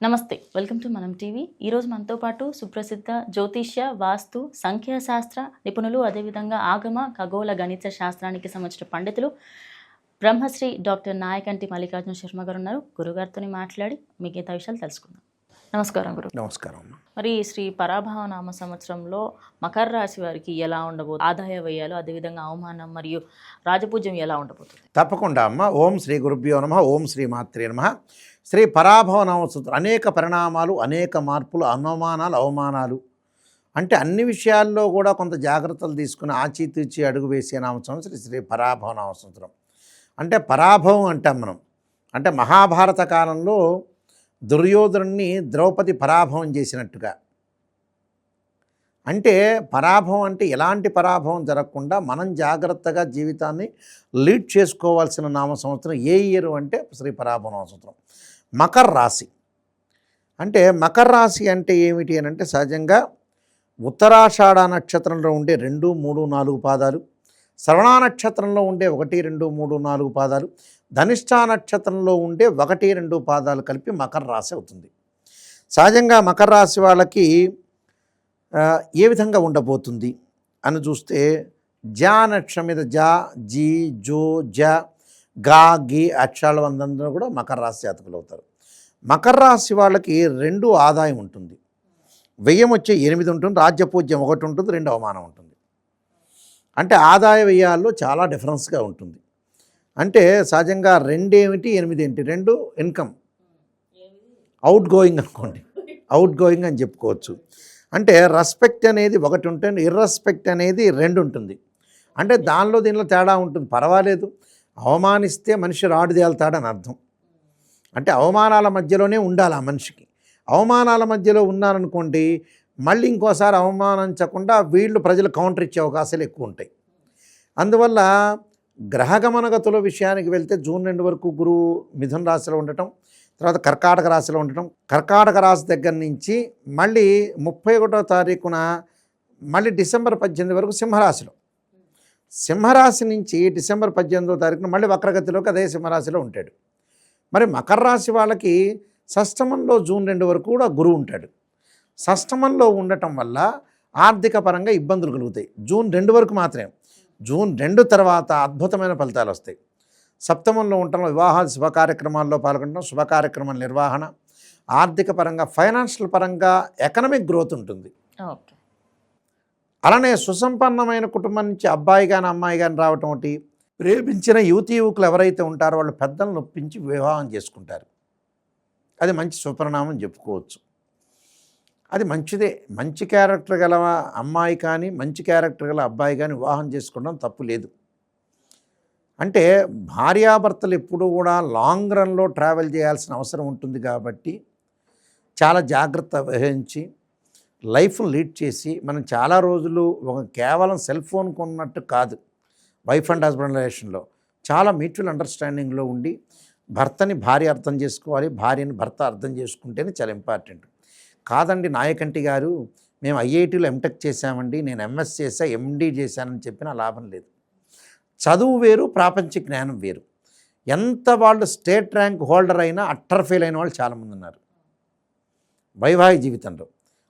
నమస్తే, welcome to మనం TV. ఈరోజు మనతో పాటు సుప్రసిద్ధ జ్యోతిష్య, వాస్తు, సంఖ్యాశాస్త్ర నిపుణులు, అదేవిధంగా ఆగమ ఖగోళ గణిత శాస్త్రానికి సంబంధించిన పండితులు బ్రహ్మశ్రీ డాక్టర్ నాయకంటి మల్లికార్జున శర్మ గారు ఉన్నారు. గురుగారితో మాట్లాడి మిగతా విషయాలు తెలుసుకుందాం. నమస్కారం గురు. నమస్కారం. మరి శ్రీ పరాభవ నామ సంవత్సరంలో మకర రాశి వారికి ఎలా ఉండబోతుంది? ఆదాయ వ్యయాలు, అదేవిధంగా అవమానం మరియు రాజపూజ్యం ఎలా ఉండబోతుంది? తప్పకుండా అమ్మ. ఓం శ్రీ గురుభ్యో నమః. ఓం శ్రీ మాత్రే నమః. శ్రీ పరాభవ నామ సంవత్సరం అనేక పరిణామాలు, అనేక మార్పులు, అనుమానాలు, అవమానాలు అంటే అన్ని విషయాల్లో కూడా కొంత జాగ్రత్తలు తీసుకుని ఆచితూచి అడుగు వేసే నామ సంవత్సరం శ్రీ పరాభవ నామ సంవత్సరం. అంటే పరాభవం అంటాం మనం. అంటే మహాభారత కాలంలో దుర్యోధనుణ్ణి ద్రౌపది పరాభవం చేసినట్టుగా. అంటే పరాభవం అంటే ఎలాంటి పరాభవం జరగకుండా మనం జాగ్రత్తగా జీవితాన్ని లీడ్ చేసుకోవాల్సిన నామ సంవత్సరం ఏ ఇయర్ అంటే శ్రీ పరాభవ నామ సంవత్సరం. మకర రాశి అంటే మకర రాశి అంటే ఏమిటి అని అంటే సహజంగా ఉత్తరాషాఢ నక్షత్రంలో ఉండే 2, 3, 4 పాదాలు, శ్రవణ నక్షత్రంలో ఉండే 1, 2, 3, 4 పాదాలు, ధనిష్ఠా నక్షత్రంలో ఉండే 1, 2 పాదాలు కలిపి మకర రాశి అవుతుంది. సహజంగా మకర రాశి వాళ్ళకి ఏ విధంగా ఉండబోతుంది అని చూస్తే జా నక్షత్రం మీద జా, జీ, జో, జ, గా, గి అక్షరాల వందంలో కూడా మకర రాశి జాతకులు అవుతారు. మకర రాశి వాళ్ళకి 2 ఆదాయం ఉంటుంది, వ్యయం వచ్చే 8 ఉంటుంది, రాజ్యపూజ్యం 1 ఉంటుంది, 2 అవమానం ఉంటుంది. అంటే ఆదాయ వ్యయాల్లో చాలా డిఫరెన్స్గా ఉంటుంది. అంటే సహజంగా 2 ఏమిటి 8 ఏంటి, 2 ఇన్కమ్, అవుట్ గోయింగ్ అనుకోండి, అవుట్ గోయింగ్ అని చెప్పుకోవచ్చు. అంటే రెస్పెక్ట్ అనేది 1 ఉంటుంది, ఇర్రెస్పెక్ట్ అనేది 2 ఉంటుంది. అంటే దీనిలో తేడా ఉంటుంది. పర్వాలేదు, అవమానిస్తే మనిషి రాడు తేలుతాడని అర్థం. అంటే అవమానాల మధ్యలోనే ఉండాలి ఆ మనిషికి. అవమానాల మధ్యలో ఉన్నారనుకోండి, మళ్ళీ ఇంకోసారి అవమానించకుండా వీళ్ళు ప్రజలు కౌంటర్ ఇచ్చే అవకాశాలు ఎక్కువ ఉంటాయి. అందువల్ల గ్రహగమనగతుల విషయానికి వెళ్తే జూన్ 2 వరకు గురువు మిథున రాశిలో ఉండటం, తర్వాత కర్కాటక రాశిలో ఉండటం, కర్కాటక రాశి దగ్గర నుంచి మళ్ళీ 31వ తారీఖున మళ్ళీ డిసెంబర్ 18 వరకు సింహరాశిలో, సింహరాశి నుంచి డిసెంబర్ 18వ తారీఖున మళ్ళీ వక్రగతిలోకి అదే సింహరాశిలో ఉంటాడు. మరి మకర రాశి వాళ్ళకి షష్టమంలో జూన్ 2 వరకు కూడా గురువు ఉంటాడు. షష్టమంలో ఉండటం వల్ల ఆర్థిక పరంగా ఇబ్బందులు కలుగుతాయి. జూన్ 2 వరకు మాత్రమే. జూన్ 2 తర్వాత అద్భుతమైన ఫలితాలు వస్తాయి. సప్తమంలో ఉండటం, వివాహాలు, శుభ కార్యక్రమాల్లో పాల్గొనడం, శుభ కార్యక్రమాల నిర్వహణ, ఆర్థిక పరంగా, ఫైనాన్షియల్ పరంగా ఎకనామిక్ గ్రోత్ ఉంటుంది. ఓకే. అలానే సుసంపన్నమైన కుటుంబం నుంచి అబ్బాయి కానీ అమ్మాయి కానీ రావటం ఒకటి. ప్రేమించిన యువతీ యువకులు ఎవరైతే ఉంటారో వాళ్ళు పెద్దలను నొప్పించి వివాహం చేసుకుంటారు. అది మంచి సుపరిణామం చెప్పుకోవచ్చు. అది మంచిదే. మంచి క్యారెక్టర్ గల అమ్మాయి కానీ మంచి క్యారెక్టర్ గల అబ్బాయి కానీ వివాహం చేసుకోవడం తప్పు లేదు. అంటే భార్యాభర్తలు ఎప్పుడూ కూడా లాంగ్ రన్లో ట్రావెల్ చేయాల్సిన అవసరం ఉంటుంది కాబట్టి చాలా జాగ్రత్త వహించి లైఫ్ను లీడ్ చేసి మనం చాలా రోజులు కేవలం సెల్ ఫోన్ కొన్నట్టు కాదు, వైఫ్ అండ్ హస్బెండ్ రిలేషన్లో చాలా మ్యూచువల్ అండర్స్టాండింగ్లో ఉండి భర్తని భార్య అర్థం చేసుకోవాలి, భార్యని భర్త అర్థం చేసుకుంటేనే చాలా ఇంపార్టెంట్. కాదండి నాయకంటి గారు మేము ఐఐటీలో ఎంటెక్ చేశామండి, నేను ఎంఎస్ చేశా, ఎండి చేశానని చెప్పినా లాభం లేదు. చదువు వేరు, ప్రాపంచిక జ్ఞానం వేరు. ఎంత వాళ్ళు స్టేట్ ర్యాంక్ హోల్డర్ అయినా అట్టర్ ఫెయిల్ అయిన వాళ్ళు చాలామంది ఉన్నారు వైవాహిక జీవితంలో.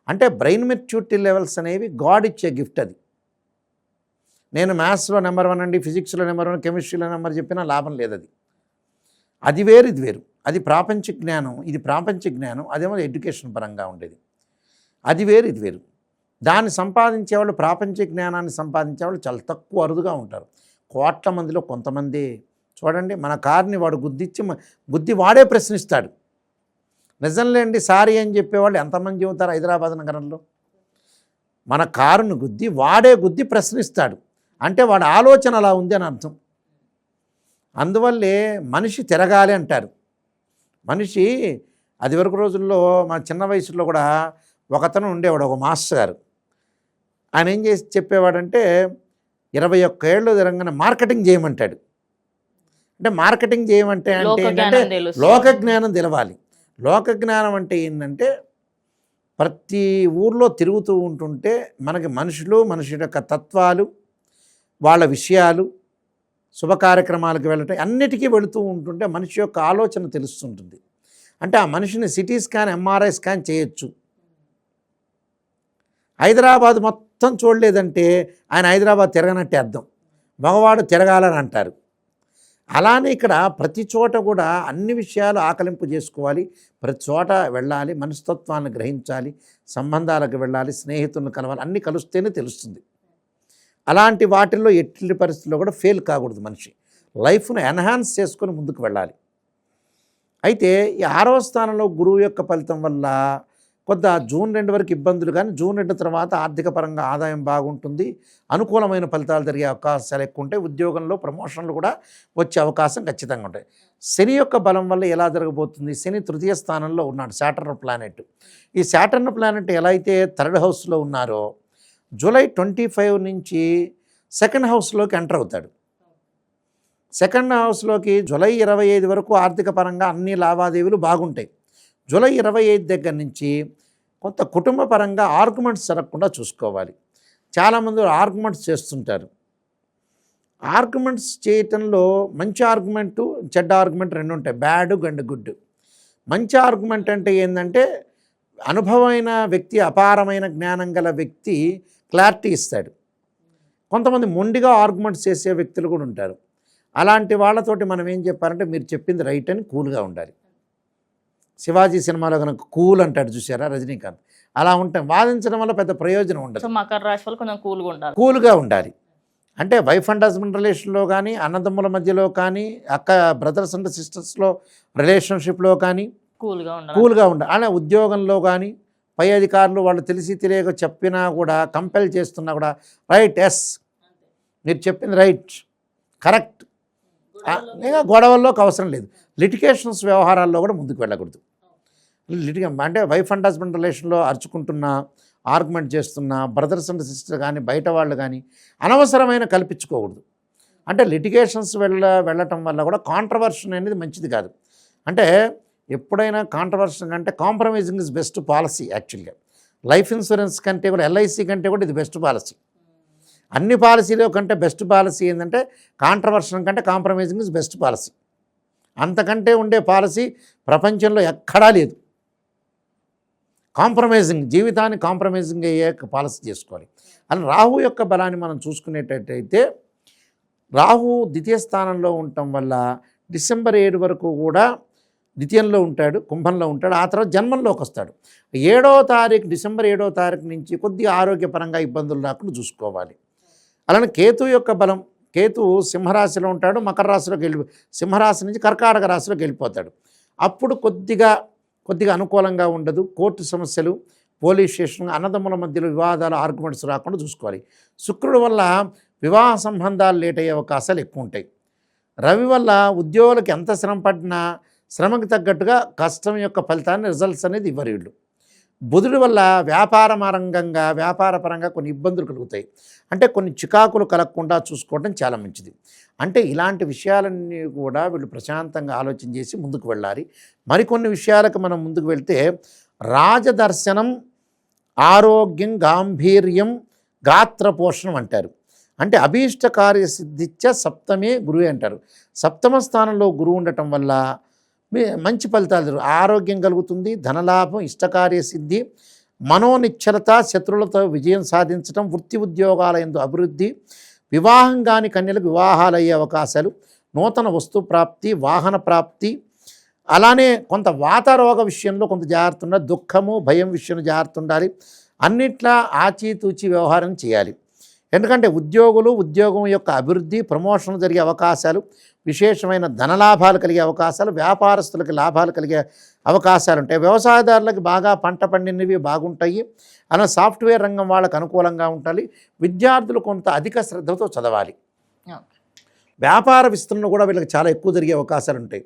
అంటే బ్రెయిన్ మెచ్యూరిటీ లెవెల్స్ అనేవి గాడ్ ఇచ్చే గిఫ్ట్. అది నేను మ్యాథ్స్లో నెంబర్ 1 అండి, ఫిజిక్స్లో నెంబర్ 1, కెమిస్ట్రీలో నెంబర్ చెప్పినా లాభం లేదు. అది వేరు, ఇది వేరు. అది ప్రాపంచిక జ్ఞానం, ఇది ప్రాపంచిక జ్ఞానం. అదేమో ఎడ్యుకేషన్ పరంగా ఉండేది. అది వేరు, ఇది వేరు. దాన్ని సంపాదించేవాళ్ళు, ప్రాపంచిక జ్ఞానాన్ని సంపాదించేవాళ్ళు చాలా తక్కువ, అరుదుగా ఉంటారు. కోట్ల మందిలో కొంతమంది. చూడండి, మన కారుని వాడు గుద్ది వాడే ప్రశ్నిస్తాడు. నిజంలేండి సారీ అని చెప్పేవాళ్ళు ఎంతమంది అవుతారు హైదరాబాద్ నగరంలో? మన కారును వాడే ప్రశ్నిస్తాడు. అంటే వాడి ఆలోచన అలా ఉంది అని అర్థం. అందువల్లే మనిషి తిరగాలి అంటారు. మనిషి అది వరకు రోజుల్లో మా చిన్న వయసులో కూడా ఒకతను ఉండేవాడు, ఒక మాస్టర్ గారు. ఆయన ఏం చేసి చెప్పేవాడంటే 21 ఏళ్ళు తిరగగానే మార్కెటింగ్ చేయమంటాడు. అంటే మార్కెటింగ్ చేయమంటే అంటే ఏంటంటే లోక జ్ఞానం తెలవాలి. లోక జ్ఞానం అంటే ఏంటంటే ప్రతి ఊర్లో తిరుగుతూ ఉంటుంటే మనకి మనిషి యొక్క తత్వాలు, వాళ్ళ విషయాలు, శుభ కార్యక్రమాలకు వెళ్ళటం అన్నిటికీ వెళుతూ ఉంటుంటే మనిషి యొక్క ఆలోచన తెలుస్తుంటుంది. అంటే ఆ మనిషిని సిటీ స్కాన్ ఎంఆర్ఐ స్కాన్ చేయొచ్చు. హైదరాబాద్ మొత్తం చూడలేదంటే ఆయన హైదరాబాద్ తిరగనట్టే అర్థం, మగవాడు తిరగాలని అంటారు. అలానే ఇక్కడ ప్రతి చోట కూడా అన్ని విషయాలు ఆకలింపు చేసుకోవాలి, ప్రతి చోట వెళ్ళాలి, మనస్తత్వాన్ని గ్రహించాలి, సంబంధాలకు వెళ్ళాలి, స్నేహితులను కలవాలి, అన్నీ కలుస్తేనే తెలుస్తుంది. అలాంటి వాటిల్లో ఎట్టి పరిస్థితుల్లో కూడా ఫెయిల్ కాకూడదు. మనిషి లైఫ్ను ఎన్హాన్స్ చేసుకొని ముందుకు వెళ్ళాలి. అయితే ఈ 6వ స్థానంలో గురువు యొక్క ఫలితం వల్ల కొంత జూన్ 2 వరకు ఇబ్బందులు, కానీ జూన్ 2 తర్వాత ఆర్థిక పరంగా ఆదాయం బాగుంటుంది, అనుకూలమైన ఫలితాలు జరిగే అవకాశాలు ఎక్కువ ఉంటాయి. ఉద్యోగంలో ప్రమోషన్లు కూడా వచ్చే అవకాశం ఖచ్చితంగా ఉంటాయి. శని యొక్క బలం వల్ల ఎలా జరగబోతుంది? శని 3వ స్థానంలో ఉన్నాడు, సాటర్న్ ప్లానెట్. ఈ సాటర్న్ ప్లానెట్ ఎలా అయితే 3rd హౌస్లో ఉన్నారో జూలై 25 నుంచి 2nd హౌస్లోకి ఎంటర్ అవుతాడు. 2nd హౌస్లోకి జూలై 25 వరకు ఆర్థిక పరంగా అన్ని లావాదేవీలు బాగుంటాయి. జూలై 25 దగ్గర నుంచి కొంత కుటుంబ పరంగా ఆర్గ్యుమెంట్స్ జరగకుండా చూసుకోవాలి. చాలామంది ఆర్గ్యుమెంట్స్ చేస్తుంటారు. ఆర్గ్యుమెంట్స్ చేయటంలో మంచి ఆర్గ్యుమెంటు, చెడ్డ ఆర్గ్యుమెంట్ రెండు ఉంటాయి, బ్యాడ్ అండ్ గుడ్. మంచి ఆర్గ్యుమెంట్ అంటే ఏంటంటే అనుభవమైన వ్యక్తి, అపారమైన జ్ఞానం గల వ్యక్తి క్లారిటీ ఇస్తాడు. కొంతమంది మొండిగా ఆర్గ్యుమెంట్స్ చేసే వ్యక్తులు కూడా ఉంటారు. అలాంటి వాళ్ళతోటి మనం ఏం చెప్పారంటే మీరు చెప్పింది రైట్ అని కూల్గా ఉండాలి. శివాజీ సినిమాలో కనుక కూల్ అంటాడు చూసారా రజనీకాంత్, అలా ఉంటాం. వాదించడం వల్ల పెద్ద ప్రయోజనం ఉండదు. మకర రాశి వాళ్ళు కొంచెం కూల్గా ఉండాలి. అంటే వైఫ్ అండ్ హస్బెండ్ రిలేషన్లో కానీ, అన్నదమ్ముల మధ్యలో కానీ, బ్రదర్స్ అండ్ సిస్టర్స్లో రిలేషన్షిప్లో కానీ కూల్గా ఉండాలి. అలా ఉద్యోగంలో కానీ పై అధికారులు వాళ్ళు తెలిసి తెలియక చెప్పినా కూడా, కంపెల్ చేస్తున్నా కూడా రైట్, ఎస్ మీరు చెప్పింది రైట్, కరెక్ట్. ఇంకా గొడవల్లోకి అవసరం లేదు. లిటిగేషన్స్ వ్యవహారాల్లో కూడా ముందుకు వెళ్ళకూడదు. అంటే వైఫ్ అండ్ హస్బెండ్ రిలేషన్లో అరుచుకుంటున్నా, ఆర్గ్యుమెంట్ చేస్తున్నా, బ్రదర్స్ అండ్ సిస్టర్ కానీ బయట వాళ్ళు కానీ అనవసరమైన కల్పించుకోకూడదు. అంటే లిటిగేషన్స్ వెళ్ళటం వల్ల కూడా కాంట్రవర్షన్ అనేది మంచిది కాదు. అంటే ఎప్పుడైనా కాంట్రవర్షన్ కంటే కాంప్రమైజింగ్ ఇస్ బెస్ట్ పాలసీ. యాక్చువల్గా లైఫ్ ఇన్సూరెన్స్ కంటే కూడా, ఎల్ఐసి కంటే కూడా ఇది బెస్ట్ పాలసీ. అన్ని పాలసీలో కంటే బెస్ట్ పాలసీ ఏంటంటే కాంట్రవర్షన్ కంటే కాంప్రమైజింగ్ ఇస్ బెస్ట్ పాలసీ. అంతకంటే ఉండే పాలసీ ప్రపంచంలో ఎక్కడా లేదు. కాంప్రమైజింగ్, జీవితాన్ని కాంప్రమైజింగ్ అయ్యే పాలసీ చేసుకోవాలి. అలా రాహు యొక్క బలాన్ని మనం చూసుకునేటట్టయితే, రాహు ద్వితీయ స్థానంలో ఉండటం వల్ల డిసెంబర్ 7 వరకు కూడా ద్వితీయంలో ఉంటాడు, కుంభంలో ఉంటాడు. ఆ తర్వాత జన్మంలోకి వస్తాడు. 7వ తారీఖు, డిసెంబర్ 7వ తారీఖు నుంచి కొద్దిగా ఆరోగ్యపరంగా ఇబ్బందులు రాకుండా చూసుకోవాలి. అలానే కేతు యొక్క బలం, కేతు సింహరాశిలో ఉంటాడు, మకర రాశిలోకి సింహరాశి నుంచి కర్కాటక రాశిలోకి వెళ్ళిపోతాడు. అప్పుడు కొద్దిగా అనుకూలంగా ఉండదు. కోర్టు సమస్యలు, పోలీస్ స్టేషన్, అన్నదమ్ముల మధ్యలో వివాదాలు, ఆర్గ్యుమెంట్స్ రాకుండా చూసుకోవాలి. శుక్రుడు వల్ల వివాహ సంబంధాలు లేట్ అయ్యే అవకాశాలు ఎక్కువ ఉంటాయి. రవి వల్ల ఉద్యోగులకు ఎంత శ్రమ పడినా శ్రమకు తగ్గట్టుగా కష్టం యొక్క ఫలితాన్ని, రిజల్ట్స్ అనేది ఇవ్వరు వీళ్ళు. బుధుడి వల్ల వ్యాపారపరంగా కొన్ని ఇబ్బందులు కలుగుతాయి. అంటే కొన్ని చికాకులు కలగకుండా చూసుకోవడం చాలా మంచిది. అంటే ఇలాంటి విషయాలన్నీ కూడా వీళ్ళు ప్రశాంతంగా ఆలోచన చేసి ముందుకు వెళ్ళాలి. మరికొన్ని విషయాలకు మనం ముందుకు వెళ్తే, రాజదర్శనం, ఆరోగ్యం, గాంభీర్యం, గాత్రపోషణం అంటారు. అంటే అభీష్ట కార్యసిద్ధిచ్చ సప్తమే గురువే అంటారు. 7వ స్థానంలో గురువు ఉండటం వల్ల మంచి ఫలితాలు, ఆరోగ్యం కలుగుతుంది, ధనలాభం, ఇష్టకార్య సిద్ధి, మనోనిశ్చలత, శత్రువులతో విజయం సాధించడం, వృత్తి ఉద్యోగాల యందు అభివృద్ధి, వివాహం కాని కన్యలకు వివాహాలు అయ్యే అవకాశాలు, నూతన వస్తు ప్రాప్తి, వాహన ప్రాప్తి. అలానే కొంత వాతారోగ విషయంలో కొంత జాగ్రత్త ఉండాలి. దుఃఖము, భయం విషయంలో జాగ్రత్త ఉండాలి. అన్నిట్లా ఆచితూచి వ్యవహారం చేయాలి. ఎందుకంటే ఉద్యోగం యొక్క అభివృద్ధి, ప్రమోషన్ జరిగే అవకాశాలు, విశేషమైన ధనలాభాలు కలిగే అవకాశాలు, వ్యాపారస్తులకి లాభాలు కలిగే అవకాశాలు ఉంటాయి. వ్యవసాయదారులకు బాగా పంట పండినవి బాగుంటాయి. అలా సాఫ్ట్వేర్ రంగం వాళ్ళకు అనుకూలంగా ఉండాలి. విద్యార్థులు కొంత అధిక శ్రద్ధతో చదవాలి. వ్యాపార విస్తరణ కూడా వీళ్ళకి చాలా ఎక్కువ జరిగే అవకాశాలు ఉంటాయి.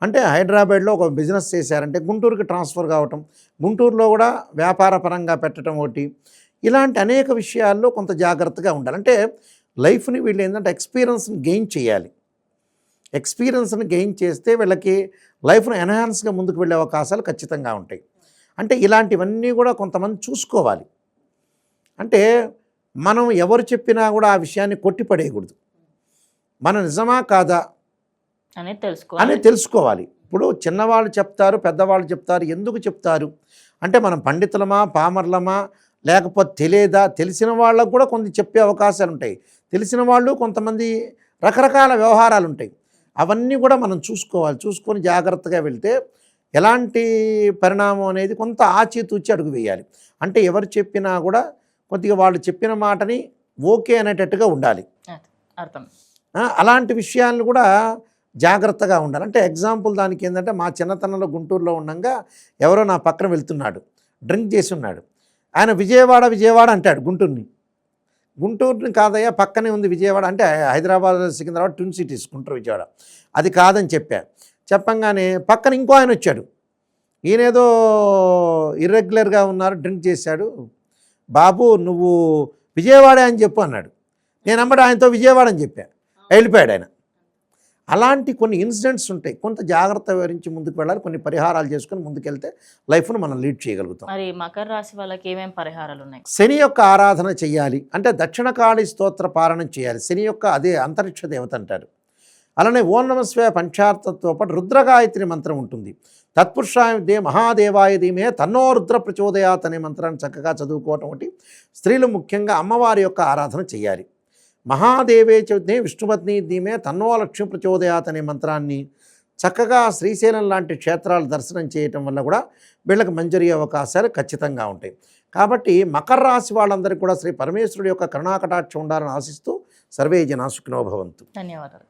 అంటే హైదరాబాద్లో ఒక బిజినెస్ చేశారంటే గుంటూరుకి ట్రాన్స్ఫర్ కావటం, గుంటూరులో కూడా వ్యాపార పరంగా పెట్టడం ఒకటి, ఇలాంటి అనేక విషయాల్లో కొంత జాగ్రత్తగా ఉండాలి. అంటే లైఫ్ని వీళ్ళు ఏంటంటే ఎక్స్పీరియన్స్ని గెయిన్ చేయాలి. ఎక్స్పీరియన్స్ని గెయిన్ చేస్తే వీళ్ళకి లైఫ్ను ఎన్హాన్స్గా ముందుకు వెళ్ళే అవకాశాలు ఖచ్చితంగా ఉంటాయి. అంటే ఇలాంటివన్నీ కూడా కొంతమంది చూసుకోవాలి. అంటే మనం ఎవరు చెప్పినా కూడా ఆ విషయాన్ని కొట్టిపడేయకూడదు. మనం నిజమా కాదా అనేది తెలుసుకోవాలి. ఇప్పుడు చిన్నవాళ్ళు చెప్తారు, పెద్దవాళ్ళు చెప్తారు. ఎందుకు చెప్తారు అంటే మనం పండితులమా, పామర్లమా, లేకపోతే తెలియదా? తెలిసిన వాళ్ళకు కూడా కొంత చెప్పే అవకాశాలు ఉంటాయి. తెలిసిన వాళ్ళు కొంతమంది రకరకాల వ్యవహారాలు ఉంటాయి. అవన్నీ కూడా మనం చూసుకోవాలి. చూసుకొని జాగ్రత్తగా వెళ్తే ఎలాంటి పరిణామం అనేది కొంత ఆచితూచి అడుగు వేయాలి. అంటే ఎవరు చెప్పినా కూడా కొద్దిగా వాళ్ళు చెప్పిన మాటని ఓకే అనేటట్టుగా ఉండాలి. అర్థం. అలాంటి విషయాలను కూడా జాగ్రత్తగా ఉండాలి. అంటే ఎగ్జాంపుల్ దానికి ఏంటంటే మా చిన్నతనంలో గుంటూరులో ఉండగా ఎవరో నా పక్కన వెళ్తున్నాడు, డ్రింక్ చేసి ఉన్నాడు. ఆయన విజయవాడ అంటాడు. గుంటూరుని కాదయ్యా, పక్కనే ఉంది విజయవాడ అంటే హైదరాబాద్ సికింద్రాబాద్ ట్విన్ సిటీస్, గుంటూరు విజయవాడ. అది కాదని చెప్పంగానే పక్కన ఇంకో ఆయన వచ్చాడు. ఈయనేదో ఇర్రెగ్యులర్గా ఉన్నారు, డ్రింక్ చేశాడు. బాబు నువ్వు విజయవాడ అని చెప్పు అన్నాడు. నేను అమ్మడు ఆయనతో విజయవాడ అని చెప్పా, వెళ్ళిపోయాడు ఆయన. అలాంటి కొన్ని ఇన్సిడెంట్స్ ఉంటాయి. కొంత జాగ్రత్త వివరించి ముందుకు వెళ్ళాలి. కొన్ని పరిహారాలు చేసుకొని ముందుకెళ్తే లైఫ్ను మనం లీడ్ చేయగలుగుతాం. మరి మకర రాశి వాళ్ళకి ఏమేమి పరిహారాలు ఉన్నాయి? శని యొక్క ఆరాధన చేయాలి. అంటే దక్షిణకాళి స్తోత్ర పారాయణం చేయాలి. శని యొక్క అదే అంతరిక్ష దేవత అంటారు. అలానే ఓం నమః శివాయ పంచార్థంతో పాటు రుద్రగాయత్రి మంత్రం ఉంటుంది. తత్పురుషాయ విద్యే మహాదేవాయ ధీమహి తన్నో రుద్ర ప్రచోదయాత్ అనే మంత్రాన్ని చక్కగా చదువుకోవటం ఒకటి. స్త్రీలు ముఖ్యంగా అమ్మవారి యొక్క ఆరాధన చేయాలి. మహాదేవే చే విష్ణుపత్ని ధీమే తన్నో లక్ష్మి ప్రచోదయాత్ అనే మంత్రాన్ని చక్కగా శ్రీశైలం లాంటి క్షేత్రాలు దర్శనం చేయటం వల్ల కూడా వీళ్ళకి మంజరి అవకాశాలు ఖచ్చితంగా ఉంటాయి. కాబట్టి మకర రాశి వాళ్ళందరికీ కూడా శ్రీ పరమేశ్వరుడి యొక్క కరుణాకటాక్షం ఉండాలని ఆశిస్తూ సర్వే జనా సుఖినో భవంతు. ధన్యవాదాలు.